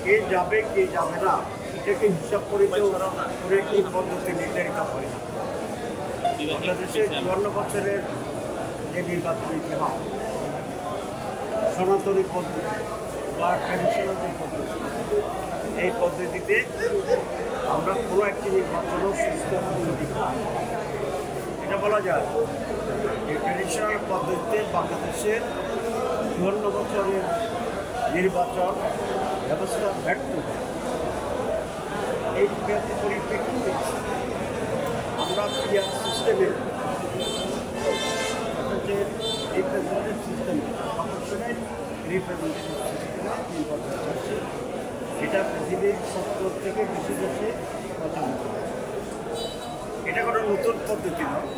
কে যাবে কে যাবে না এটাকে হিসাব করে করে একটি পদ্ধতি নির্ধারিত হয় না। বাংলাদেশের ৫৪ বছরের যে নির্বাচনী ইতিহাস, সনাতনী পদ্ধতি বা ট্র্যাডিশনাল যে পদ্ধতি, এই পদ্ধতিতে আমরা কোনো একটি নির্বাচনও সুস্থ উন্নতি করি। এটা বলা যায় যে ট্র্যাডিশনাল পদ্ধতিতে বাংলাদেশের ৫৪ বছরের নির্বাচন ব্যবস্থা ব্যর্থ। এই পরিপ্রেক্ষিতে আমরা পিআর সিস্টেমের যে রিপ্রেজেন্টেটিভ সিস্টেম, প্রপোর্শনাল রিপ্রেজেন্টেটিভ সিস্টেমে নির্বাচন চলছে। এটা পৃথিবীর ৭০ থেকে বেশি দেশে প্রচলিত। এটা কোনো নতুন পদ্ধতি নয়,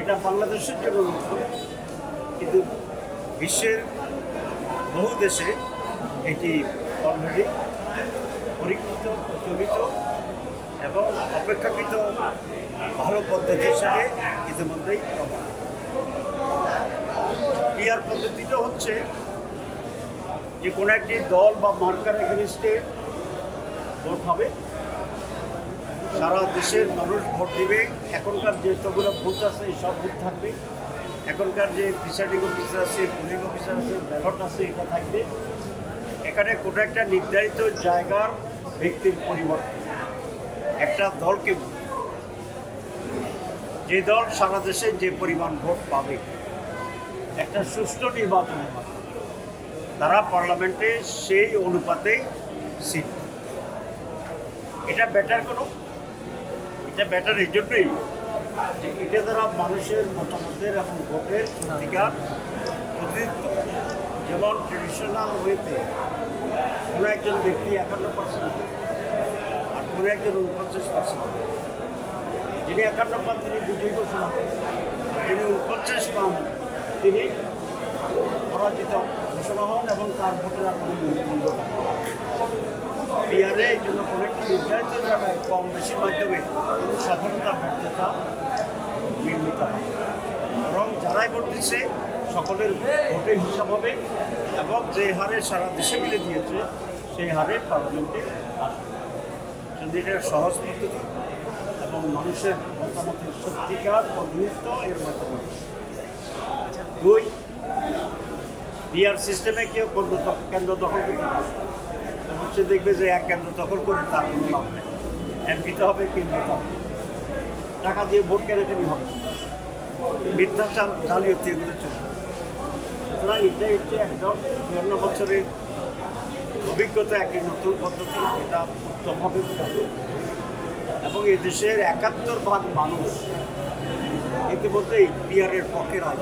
এটা বাংলাদেশের জন্য নতুন, কিন্তু বিশ্বের বহু দেশে এটি অলরেডি পরীক্ষিত, প্রচলিত এবং অপেক্ষাকৃত ভালো পদ্ধতি হিসাবে ইতিমধ্যেই প্রমাণ। পিআর পদ্ধতিটা হচ্ছে যে কোনো একটি দল বা মার্কার এগেনিস্টে ভোট হবে, সারা দেশের মানুষ ভোট দেবে। এখনকার যতগুলো বুথ আছে সব বুথ থাকবে, এখনকার যে প্রিসাইডিং অফিসার আছে, পুলিং অফিসার আছে, ব্যালট আছে, এটা থাকবে। এখানে কোনো একটা নির্ধারিত জায়গার ব্যক্তির পরিবর্তন একটা দলকে, যে দল সারা দেশে যে পরিমাণ ভোট পাবে একটা সুষ্ঠু নির্বাচনের মাধ্যমে তারা পার্লামেন্টে সেই অনুপাতে সিট। এটা বেটার এটা বেটার এই জন্যই যে এটা দ্বারা মানুষের মতামতের এবং ভোটের অধিকার প্রতিনিধিত্ব, যেমন ট্রেডিশনাল ওয়েতে কোনো একজন ব্যক্তি ৫১% আর কোনো একজন ৪৯%। যিনি ৫১ পান তিনি বিজয়ী ঘোষণা, যিনি ৪৯ পান তিনি পরাজিত ঘোষণা হন এবং তার ভোটের আর কোনো মূল্য নেই। পিআরে এই জন্য কোনো একটি নির্ধারিত জায়গায় কম বেশির মাধ্যমে কোনো সফলতা ব্যর্থতা নির্মিত হয়, এবং যারাই ভোট দিচ্ছে সকলের ভোটের হিসাব হবে এবং যে হারে সারা দেশে মিলে দিয়েছে সেই হারে পার্লামেন্টে আসবে। যদি এটা সহজ পদ্ধতি এবং মানুষের মতামতের সত্যিকার প্রতিনিধিত্ব এর মাধ্যমে। দুই, পিআর সিস্টেমে কেউ কেন্দ্র দখল করতে পারে, হচ্ছে দেখবে যে এক কেন্দ্র দখল করে তার কোনো লাভ নেই। এমপিতে হবে, কেন্দ্রিত হবে, টাকা দিয়ে ভোট কেনাকানি হবে, মিথ্যা জালিয়াতি এগুলো চলবে। সুতরাং এটাই হচ্ছে একদম ৫৪ বছরের অভিজ্ঞতা, একটি নতুন পদ্ধতি, এটা উত্তমভাবে এবং এদেশের ৭১% মানুষ ইতিমধ্যেই পিআরের পক্ষে রায়।